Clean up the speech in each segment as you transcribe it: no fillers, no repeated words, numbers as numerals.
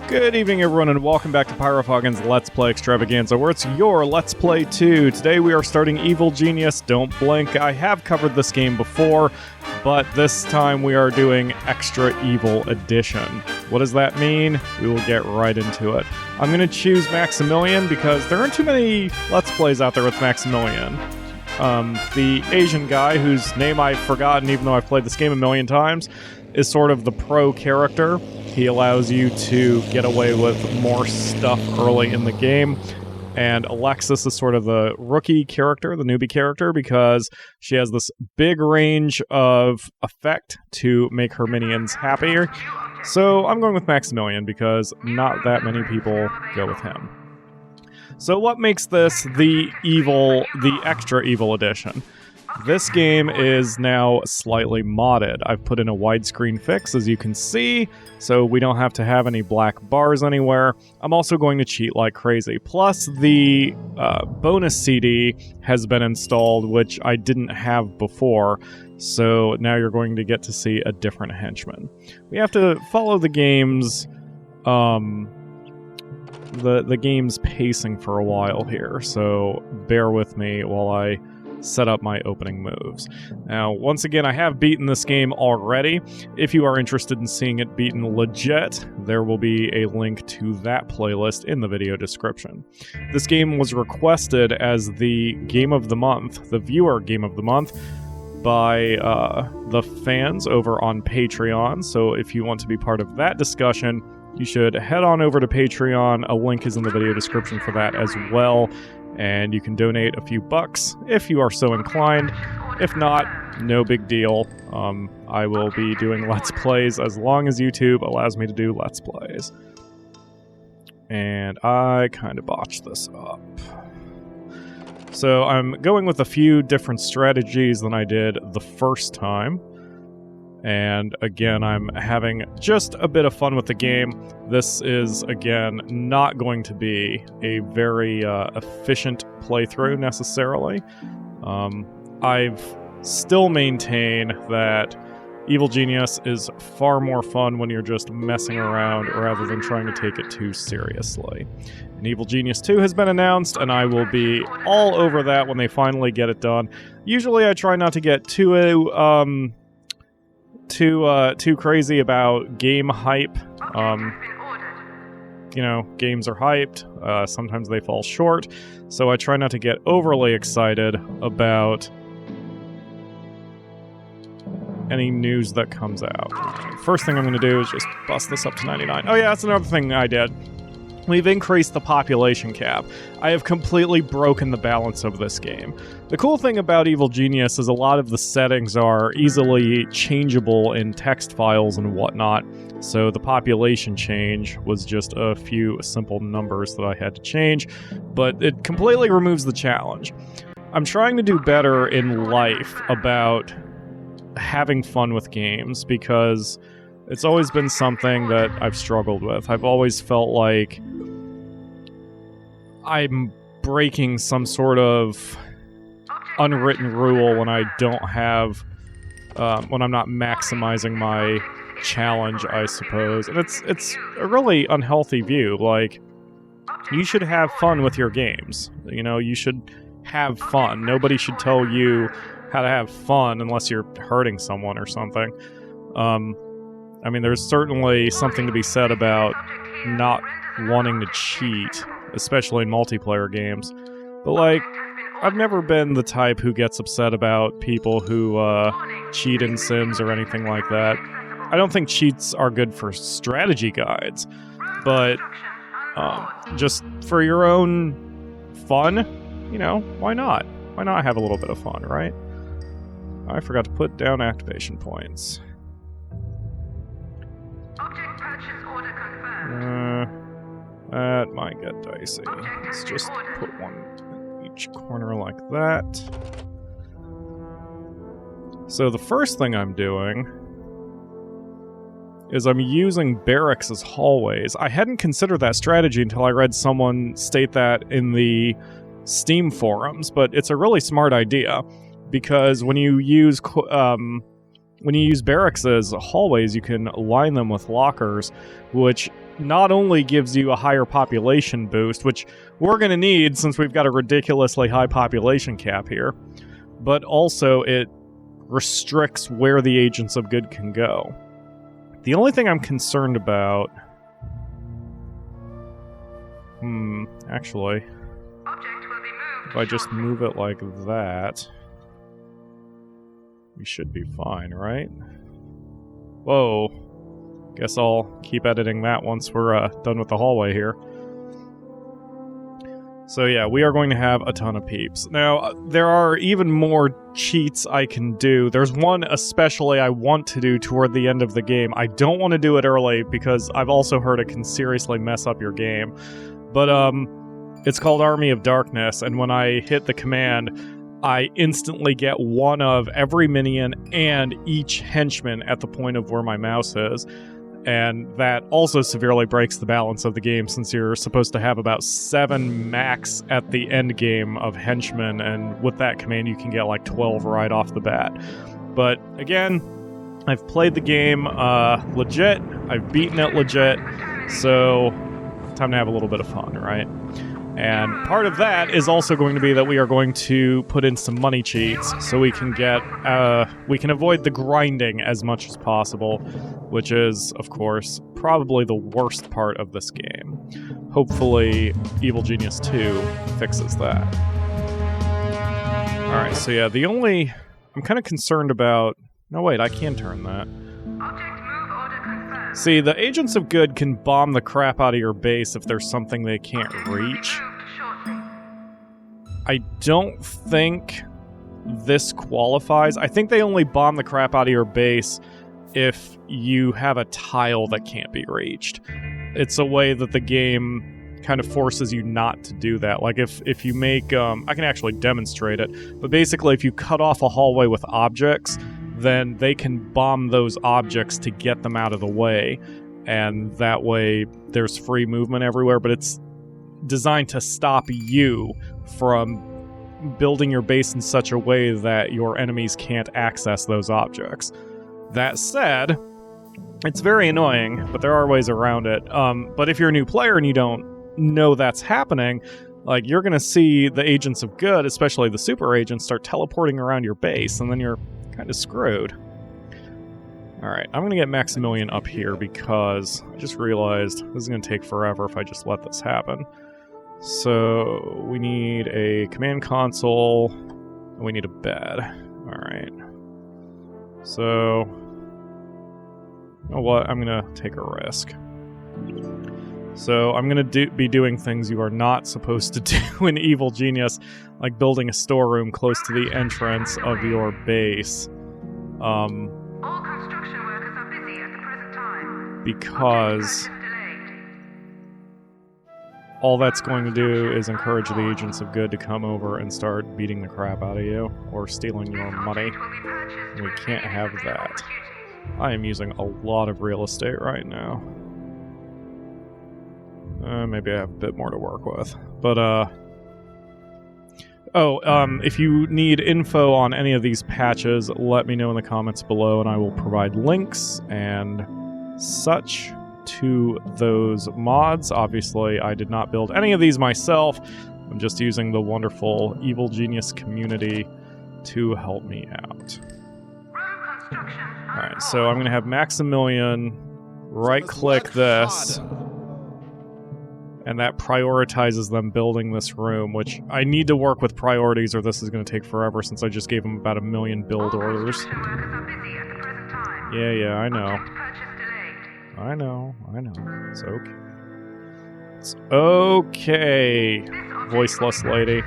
Good evening, everyone, and welcome back to PyroFalkon's Let's Play Extravaganza, where it's your Let's Play 2. Today we are starting Evil Genius. Don't blink. I have covered this game before, but this time we are doing Extra Evil Edition. What does that mean? We will get right into it. I'm going to choose Maximilian because there aren't too many Let's Plays out there with Maximilian. The Asian guy, whose name I've forgotten even though I've played this game a million times, is sort of the pro character. He allows you to get away with more stuff early in the game. And Alexis is sort of the rookie character, the newbie character, because she has this big range of effect to make her minions happier. So I'm going with Maximilian because not that many people go with him. So what makes this the extra evil edition? This game is now slightly modded. I've put in a widescreen fix, as you can see, so we don't have to have any black bars anywhere. I'm also going to cheat like crazy. Plus, the bonus CD has been installed, which I didn't have before, so now you're going to get to see a different henchman. We have to follow the game's the game's pacing for a while here, so bear with me while I set up my opening moves. Now, once again, I have beaten this game already. If you are interested in seeing it beaten legit, there will be a link to that playlist in the video description. This game was requested as the Game of the Month, the Viewer Game of the Month, by the fans over on Patreon, so if you want to be part of that discussion, you should head on over to Patreon. A link is in the video description for that as well. And you can donate a few bucks if you are so inclined. If not, no big deal. I will be doing Let's Plays as long as YouTube allows me to do Let's Plays. And I kind of botched this up. So I'm going with a few different strategies than I did the first time. And again, I'm having just a bit of fun with the game. This is, again, not going to be a very efficient playthrough, necessarily. I've still maintained that Evil Genius is far more fun when you're just messing around rather than trying to take it too seriously. And Evil Genius 2 has been announced, and I will be all over that when they finally get it done. Usually I try not to get too crazy about game hype. You know, games are hyped. Sometimes they fall short. So I try not to get overly excited about any news that comes out. First thing I'm going to do is just bust this up to 99. Oh yeah, that's another thing I did. We've increased the population cap. I have completely broken the balance of this game. The cool thing about Evil Genius is a lot of the settings are easily changeable in text files and whatnot, so the population change was just a few simple numbers that I had to change, but it completely removes the challenge. I'm trying to do better in life about having fun with games, because it's always been something that I've struggled with. I've always felt like I'm breaking some sort of unwritten rule when I don't have, when I'm not maximizing my challenge, I suppose. And it's a really unhealthy view. Like, you should have fun with your games. You know, you should have fun. Nobody should tell you how to have fun unless you're hurting someone or something. I mean, there's certainly something to be said about not wanting to cheat, especially in multiplayer games. But, like, I've never been the type who gets upset about people who cheat in Sims or anything like that. I don't think cheats are good for strategy guides, but just for your own fun, you know, why not? Why not have a little bit of fun, right? I forgot to put down activation points. That might get dicey. Let's just put one in each corner like that. So the first thing I'm doing is I'm using barracks as hallways. I hadn't considered that strategy until I read someone state that in the Steam forums, but it's a really smart idea, because when you use barracks as hallways, you can line them with lockers, which not only gives you a higher population boost, which we're going to need since we've got a ridiculously high population cap here, but also it restricts where the Agents of Good can go. The only thing I'm concerned about... actually... if I just move it like that... we should be fine, right? Whoa. Guess I'll keep editing that once we're done with the hallway here. So yeah, we are going to have a ton of peeps. Now, there are even more cheats I can do. There's one especially I want to do toward the end of the game. I don't want to do it early because I've also heard it can seriously mess up your game. But it's called Army of Darkness, and when I hit the command, I instantly get one of every minion and each henchman at the point of where my mouse is. And that also severely breaks the balance of the game, since you're supposed to have about 7 max at the end game of henchmen, and with that command you can get like 12 right off the bat. But again, I've played the game legit, I've beaten it legit, so time to have a little bit of fun, right? And part of that is also going to be that we are going to put in some money cheats so we can get, we can avoid the grinding as much as possible, which is, of course, probably the worst part of this game. Hopefully, Evil Genius 2 fixes that. Alright, so yeah, the only... I'm kind of concerned about... No, wait, I can turn that. See, the Agents of Good can bomb the crap out of your base if there's something they can't reach. I don't think this qualifies. I think they only bomb the crap out of your base if you have a tile that can't be reached. It's a way that the game kind of forces you not to do that. Like if you make... I can actually demonstrate it, but basically if you cut off a hallway with objects, then they can bomb those objects to get them out of the way, and that way there's free movement everywhere, but it's designed to stop you from building your base in such a way that your enemies can't access those objects. That said, it's very annoying, but there are ways around it. But if you're a new player and you don't know that's happening, like, you're gonna see the Agents of Good, especially the super agents, start teleporting around your base, and then you're kind of screwed. Alright, I'm going to get Maximilian up here because I just realized this is going to take forever if I just let this happen. So, we need a command console, and we need a bed. Alright. So, you know what? I'm going to take a risk. So, I'm going to be doing things you are not supposed to do in Evil Genius, like building a storeroom close to the entrance of your base. All construction workers are busy at the present time. Because all that's going to do is encourage the Agents of Good to come over and start beating the crap out of you, or stealing your money. And we can't have that. I am using a lot of real estate right now. Maybe I have a bit more to work with. But, if you need info on any of these patches, let me know in the comments below, and I will provide links and such to those mods. Obviously, I did not build any of these myself. I'm just using the wonderful Evil Genius community to help me out. Alright, so I'm going to have Maximilian right-click this, and that prioritizes them building this room, which I need to work with priorities or this is going to take forever since I just gave them about 1 million build orders. Yeah, I know. I know. It's okay. It's okay, voiceless lady.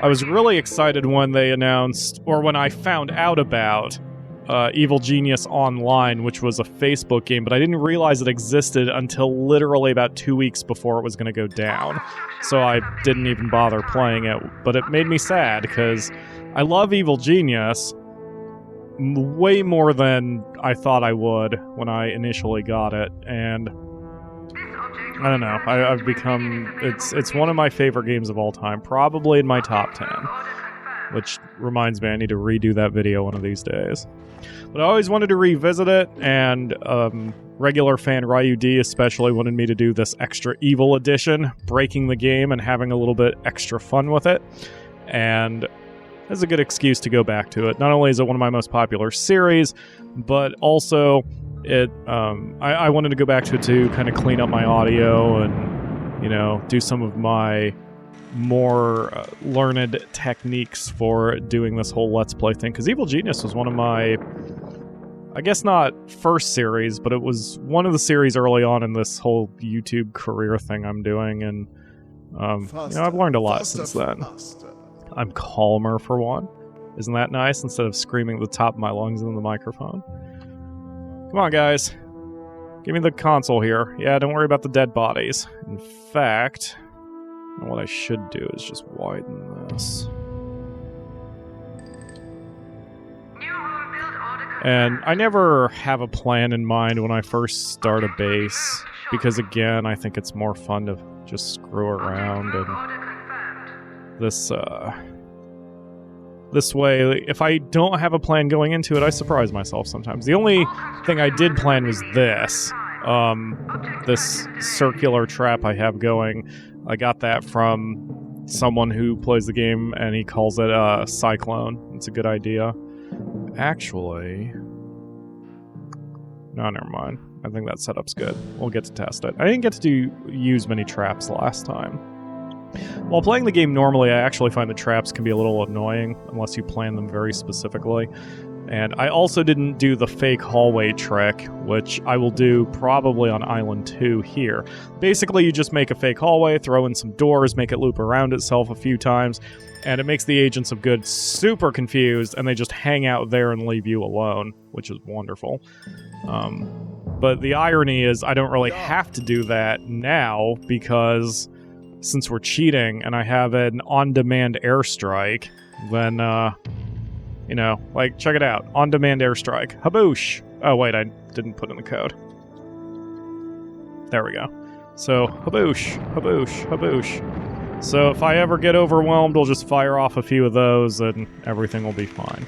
I was really excited when they announced, or when I found out about Evil Genius Online, which was a Facebook game, but I didn't realize it existed until literally about 2 weeks before it was going to go down. So I didn't even bother playing it, but it made me sad because I love Evil Genius way more than I thought I would when I initially got it, and I don't know, I've become, it's one of my favorite games of all time, probably in my top 10. Which reminds me, I need to redo that video one of these days. But I always wanted to revisit it, and regular fan Ryu D especially wanted me to do this extra evil edition, breaking the game and having a little bit extra fun with it. And it's a good excuse to go back to it. Not only is it one of my most popular series, but also I wanted to go back to it to kind of clean up my audio and, you know, do some of my more learned techniques for doing this whole Let's Play thing. Because Evil Genius was one of my, I guess not first series, but it was one of the series early on in this whole YouTube career thing I'm doing. And, you know, I've learned a lot since then. I'm calmer for one. Isn't that nice? Instead of screaming at the top of my lungs into the microphone. Come on, guys. Give me the console here. Yeah, don't worry about the dead bodies. In fact, what I should do is just widen this. And I never have a plan in mind when I first start a base, because again, I think it's more fun to just screw around, and this way, if I don't have a plan going into it, I surprise myself sometimes. The only thing I did plan was this circular trap I have going. I got that from someone who plays the game, and he calls it a cyclone. It's a good idea. Actually, no, never mind. I think that setup's good. We'll get to test it. I didn't get to use many traps last time. While playing the game normally, I actually find the traps can be a little annoying unless you plan them very specifically. And I also didn't do the fake hallway trick, which I will do probably on Island 2 here. Basically, you just make a fake hallway, throw in some doors, make it loop around itself a few times, and it makes the Agents of Good super confused, and they just hang out there and leave you alone, which is wonderful. But the irony is I don't really have to do that now, because since we're cheating and I have an on-demand airstrike, then, you know, like, check it out. On-demand airstrike. Haboosh! Oh, wait, I didn't put in the code. There we go. So, haboosh, haboosh, haboosh. So if I ever get overwhelmed, I'll just fire off a few of those and everything will be fine.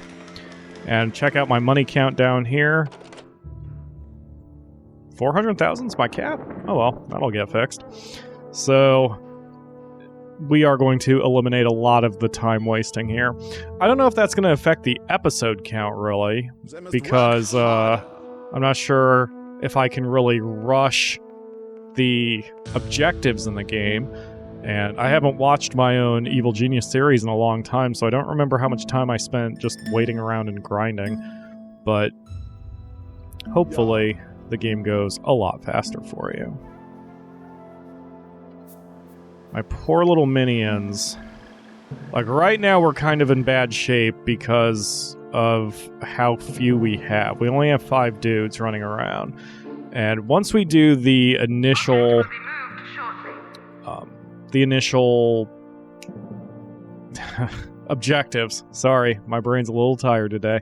And check out my money count down here. 400,000's my cap? Oh well, that'll get fixed. So we are going to eliminate a lot of the time wasting here. I don't know if that's going to affect the episode count, really, because I'm not sure if I can really rush the objectives in the game, and I haven't watched my own Evil Genius series in a long time, so I don't remember how much time I spent just waiting around and grinding, but hopefully the game goes a lot faster for you. My poor little minions. Like, right now we're kind of in bad shape because of how few we have. We only have 5 dudes running around. And once we do the initial objectives. Sorry, my brain's a little tired today.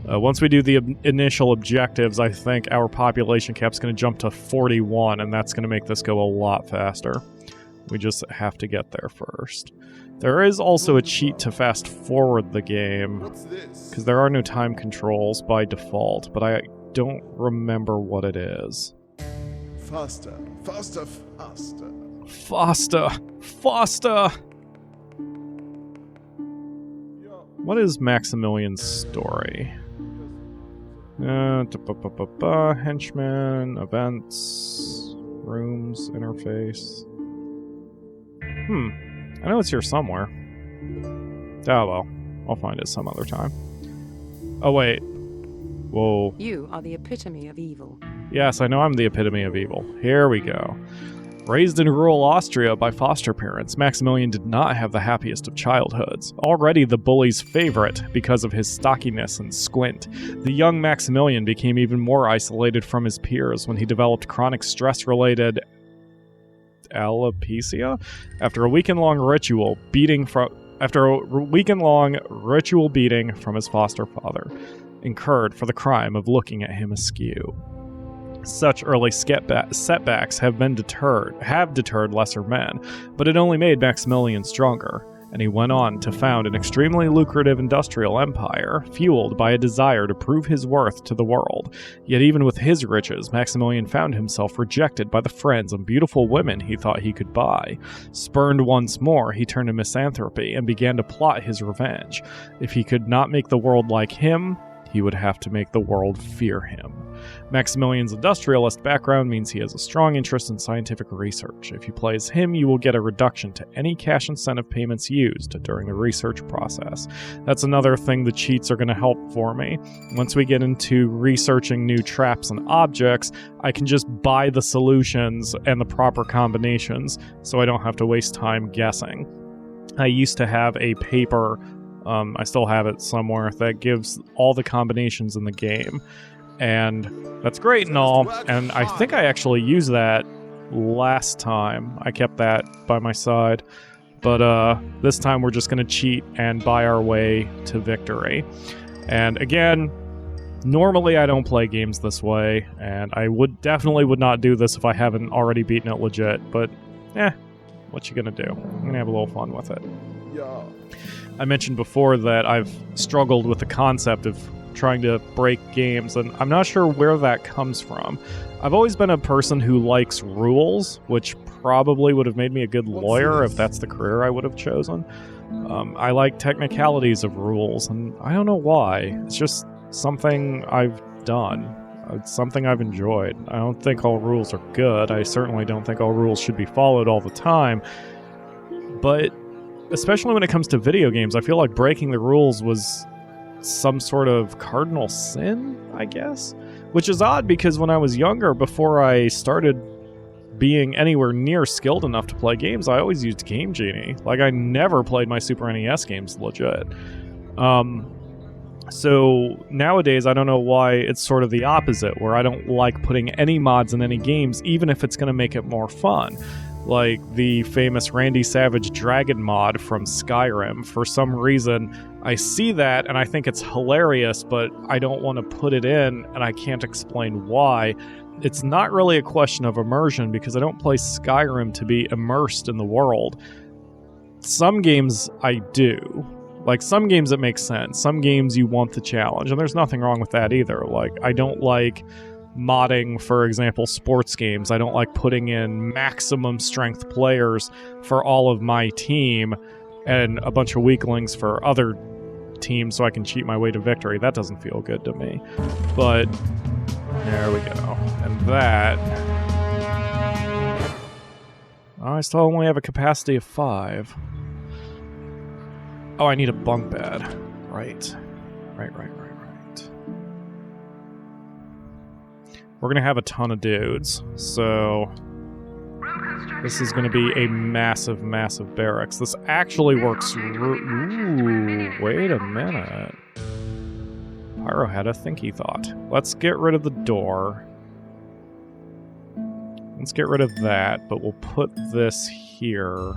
Once we do the initial objectives, I think our population cap's going to jump to 41, and that's going to make this go a lot faster. We just have to get there first. There is also a cheat to fast forward the game, because there are no time controls by default, but I don't remember what it is. Faster, faster, faster. Faster, faster! What is Maximilian's story? Henchmen, events, rooms, interface. I know it's here somewhere. Oh well, I'll find it some other time. Oh wait. Whoa. You are the epitome of evil. Yes, I know I'm the epitome of evil. Here we go. Raised in rural Austria by foster parents, Maximilian did not have the happiest of childhoods. Already the bully's favorite because of his stockiness and squint, the young Maximilian became even more isolated from his peers when he developed chronic stress-related alopecia after a weekend-long ritual beating from his foster father, incurred for the crime of looking at him askew. Such early setbacks have deterred lesser men, but it only made Maximilian stronger. and he went on to found an extremely lucrative industrial empire, fueled by a desire to prove his worth to the world. Yet even with his riches, Maximilian found himself rejected by the friends and beautiful women he thought he could buy. Spurned once more, he turned to misanthropy and began to plot his revenge. If he could not make the world like him, he would have to make the world fear him. Maximilian's industrialist background means he has a strong interest in scientific research. If you play as him, you will get a reduction to any cash incentive payments used during the research process. That's another thing the cheats are going to help for me. Once we get into researching new traps and objects, I can just buy the solutions and the proper combinations, so I don't have to waste time guessing. I used to have a paper, I still have it somewhere, that gives all the combinations in the game. And that's great and all, and I think I actually used that last time. I kept that by my side. But this time we're just going to cheat and buy our way to victory. And again, normally I don't play games this way, and I definitely would not do this if I haven't already beaten it legit, but what you gonna do? I'm gonna have a little fun with it. Yeah. I mentioned before that I've struggled with the concept of trying to break games, and I'm not sure where that comes from. I've always been a person who likes rules, which probably would have made me a good lawyer if that's the career I would have chosen. I like technicalities of rules, and I don't know why. It's just something I've done. It's something I've enjoyed. I don't think all rules are good. I certainly don't think all rules should be followed all the time. But especially when it comes to video games, I feel like breaking the rules was some sort of cardinal sin, I guess? Which is odd because when I was younger, before I started being anywhere near skilled enough to play games, I always used Game Genie. Like, I never played my Super NES games legit. So nowadays, I don't know why it's sort of the opposite, where I don't like putting any mods in any games, even if it's going to make it more fun. Like the famous Randy Savage Dragon mod from Skyrim. For some reason, I see that and I think it's hilarious, but I don't want to put it in, and I can't explain why. It's not really a question of immersion, because I don't play Skyrim to be immersed in the world. Some games I do. Like, some games it makes sense. Some games you want the challenge, and there's nothing wrong with that either. Like, I don't like modding, for example, sports games. I don't like putting in maximum strength players for all of my team and a bunch of weaklings for other teams so I can cheat my way to victory. That doesn't feel good to me. But there we go. And that... I still only have a capacity of 5. Oh, I need a bunk bed. Right. We're going to have a ton of dudes, so this is going to be a massive, massive barracks. This actually works... Ooh, wait a minute. Pyro had a thinky thought. Let's get rid of the door. Let's get rid of that, but we'll put this here.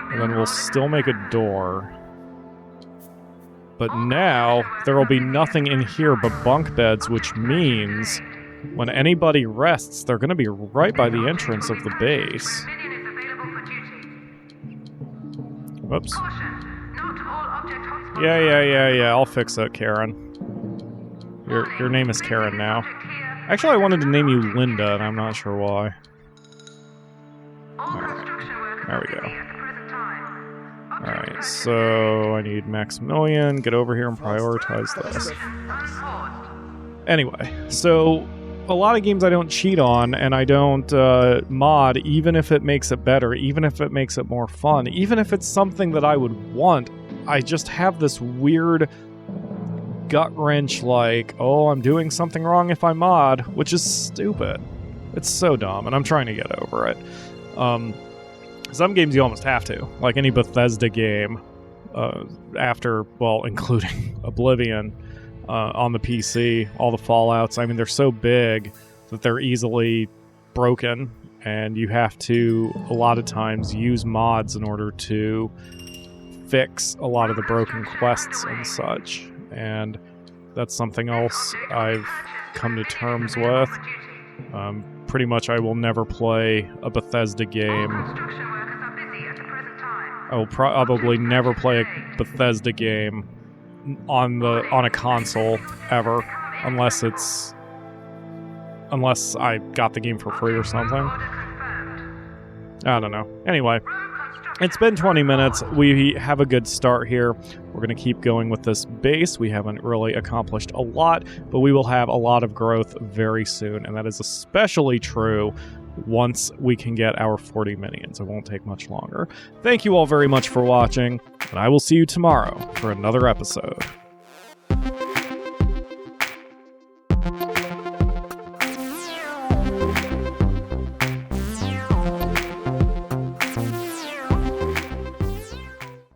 And then we'll still make a door. But now, there will be nothing in here but bunk beds, which means when anybody rests, they're going to be right by the entrance of the base. Whoops. Yeah, I'll fix it, Karen. Your name is Karen now. Actually, I wanted to name you Linda, and I'm not sure why. There we go. Alright, so I need Maximilian. Get over here and prioritize this. Anyway, so a lot of games I don't cheat on, and I don't mod, even if it makes it better, even if it makes it more fun, even if it's something that I would want. I just have this weird gut wrench like, oh, I'm doing something wrong if I mod, which is stupid. It's so dumb, and I'm trying to get over it. Some games you almost have to, like any Bethesda game, including Oblivion on the PC, all the Fallouts. I mean, they're so big that they're easily broken, and you have to, a lot of times, use mods in order to fix a lot of the broken quests and such. And that's something else I've come to terms with. Pretty much I will never play a Bethesda game I will probably never play a Bethesda game on a console ever, unless I got the game for free or something. I don't know. Anyway, it's been 20 minutes. We have a good start here. We're going to keep going with this base. We haven't really accomplished a lot, but we will have a lot of growth very soon, and that is especially true once we can get our 40 minions. It won't take much longer. Thank you all very much for watching, and I will see you tomorrow for another episode.